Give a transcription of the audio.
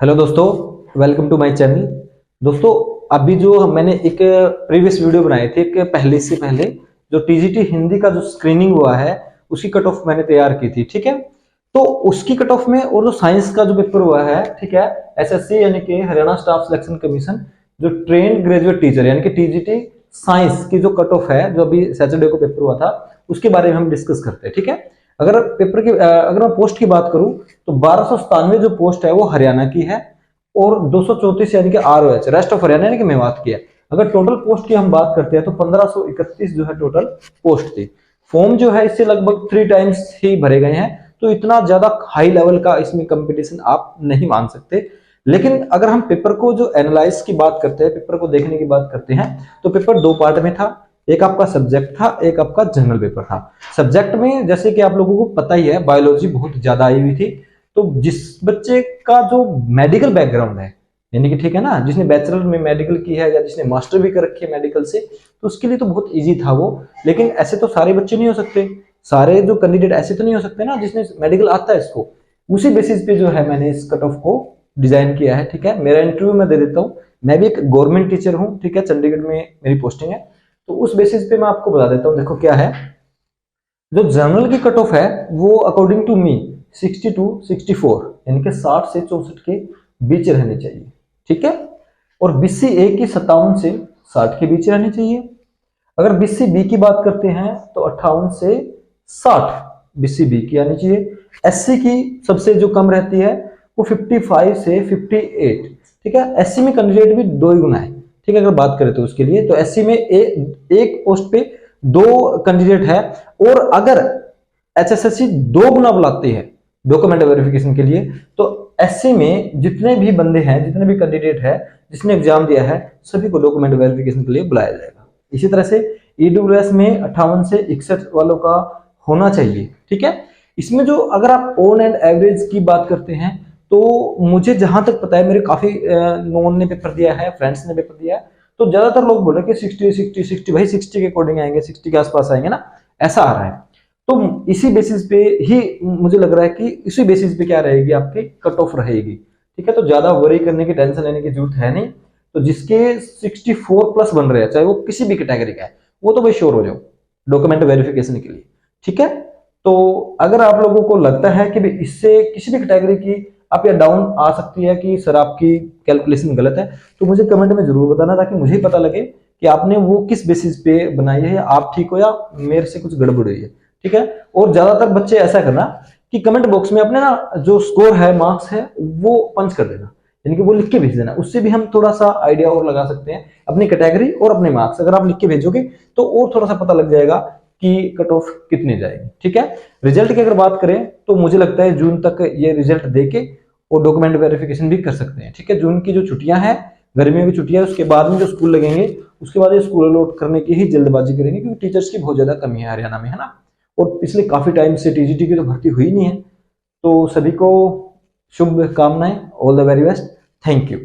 Hello दोस्तों, welcome to my channel. दोस्तों, अभी जो मैंने एक प्रीवियस वीडियो बनाई थी, एक पहले से पहले जो टीजीटी हिंदी का जो स्क्रीनिंग हुआ है उसकी कट ऑफ मैंने तैयार की थी। ठीक है, तो उसकी कट ऑफ में और जो साइंस का जो पेपर हुआ है, ठीक है, एसएससी यानी कि हरियाणा स्टाफ सिलेक्शन कमीशन जो ट्रेंड ग्रेजुएट टीचर यानी कि टीजीटी साइंस की जो कट ऑफ है, जो अभी सैटरडे को पेपर हुआ था, उसके बारे में हम डिस्कस करते हैं। ठीक है, अगर मैं पोस्ट की बात करूं तो 1297 जो पोस्ट है वो हरियाणा की है और 234 यानी कि आरओएच रेस्ट ऑफ हरियाणा यानी कि मेवात की है। अगर टोटल पोस्ट की हम बात करते हैं तो 1531 जो है टोटल पोस्ट थी। फॉर्म जो है इससे लगभग 3 टाइम्स ही भरे गए हैं, तो इतना ज्यादा हाई लेवल का इसमें कंपटीशन आप नहीं मान सकते। लेकिन अगर हम पेपर को जो एनालाइज की बात करते हैं, पेपर को देखने की बात करते हैं, तो पेपर 2 पार्ट में था। एक आपका सब्जेक्ट था, एक आपका जनरल पेपर था। सब्जेक्ट में जैसे कि आप लोगों को पता ही है, बायोलॉजी बहुत ज्यादा आई हुई थी। तो जिस बच्चे का जो मेडिकल बैकग्राउंड है, यानी कि ठीक है ना, जिसने बैचलर में मेडिकल की है या जिसने मास्टर भी कर रखी है मेडिकल से, तो उसके लिए तो बहुत इजी था वो। लेकिन ऐसे तो सारे बच्चे नहीं हो सकते, सारे जो कैंडिडेट ऐसे तो नहीं हो सकते ना जिसने मेडिकल आता है इसको। उसी बेसिस पे जो है मैंने इस कट ऑफ को डिजाइन किया है। ठीक है, मेरा इंटरव्यू मैं दे देता हूँ। मैं भी एक गवर्नमेंट टीचर हूँ, ठीक है, चंडीगढ़ में मेरी पोस्टिंग है। तो उस बेसिस पे मैं आपको बता देता हूँ। देखो क्या है, जो जनरल की कट ऑफ है वो अकॉर्डिंग टू मी 60 टू 64 यानी कि 60 से 64 के बीच रहनी चाहिए। ठीक है, और बीसी ए की 57 से 60 के बीच रहनी चाहिए। अगर बीसी बी की बात करते हैं तो 58 से 60 बीसी बी की आनी चाहिए। एससी की सबसे जो कम रहती है वो 55 से 58। ठीक है, एससी में कैंडिडेट भी 2 ही गुना है। ठीक है, अगर बात करें तो उसके लिए तो एससी में एक पोस्ट पे 2 कैंडिडेट है। और अगर एचएसएससी 2 गुना बुलाती है डॉक्यूमेंट वेरिफिकेशन के लिए, तो एससी में जितने भी बंदे हैं, जितने भी कैंडिडेट है, जिसने एग्जाम दिया है, सभी को डॉक्यूमेंट वेरिफिकेशन के लिए बुलाया जाएगा। इसी तरह से ईडब्ल्यूएस में 58 से 61 वालों का होना चाहिए। ठीक है, इसमें जो अगर आप ऑन एंड एवरेज की बात करते हैं, तो मुझे जहां तक पता है, मेरे काफी नोन ने पेपर दिया है, फ्रेंड्स ने पेपर दिया है, तो ज्यादातर लोग बोले कि 60 भाई 60 के अकॉर्डिंग आएंगे, 60 के आसपास आएंगे ना, ऐसा आ रहा है। तो इसी बेसिस पे ही मुझे लग रहा है कि इसी बेसिस पे क्या रहेगी, आपकी कट ऑफ रहेगी। ठीक है, तो ज्यादा वरी करने की, टेंशन लेने की जरूरत है नहीं। तो जिसके 64 प्लस बन रहे हैं, चाहे वो किसी भी कैटेगरी का है, वो तो भाई श्योर हो जाओ डॉक्यूमेंट वेरिफिकेशन के लिए। ठीक है, तो अगर आप लोगों को लगता है कि इससे किसी भी कैटेगरी की आप या डाउन आ सकती है कि सर आपकी कैलकुलेशन गलत है, तो मुझे कमेंट में जरूर बताना, ताकि मुझे पता लगे कि आपने वो किस बेसिस पे बनाई है, या आप ठीक हो या मेरे से कुछ गड़बड़ हुई है। ठीक है, और ज्यादातर बच्चे ऐसा करना कि कमेंट बॉक्स में अपने ना जो स्कोर है, मार्क्स है, वो पंच कर देना, यानी कि वो लिख के भेज देना। उससे भी हम थोड़ा सा आइडिया और लगा सकते हैं अपनी कैटेगरी और अपने मार्क्स। अगर आप लिख के भेजोगे तो और थोड़ा सा पता लग जाएगा कि कट ऑफ कितनी जाएगी। ठीक है, रिजल्ट की अगर बात करें तो मुझे लगता है जून तक ये रिजल्ट देके और डॉक्यूमेंट वेरिफिकेशन भी कर सकते हैं। ठीक है, जून की जो छुट्टियां हैं, गर्मियों की छुट्टियां, उसके बाद में जो स्कूल लगेंगे, उसके बाद ये स्कूल अलॉट करने की ही जल्दबाजी करेंगे, क्योंकि टीचर्स की बहुत ज्यादा कमी है हरियाणा में, है ना। और पिछले काफी टाइम से टीजीटी की तो भर्ती हुई नहीं है। तो सभी को शुभ कामनाएं, all the very best, thank you.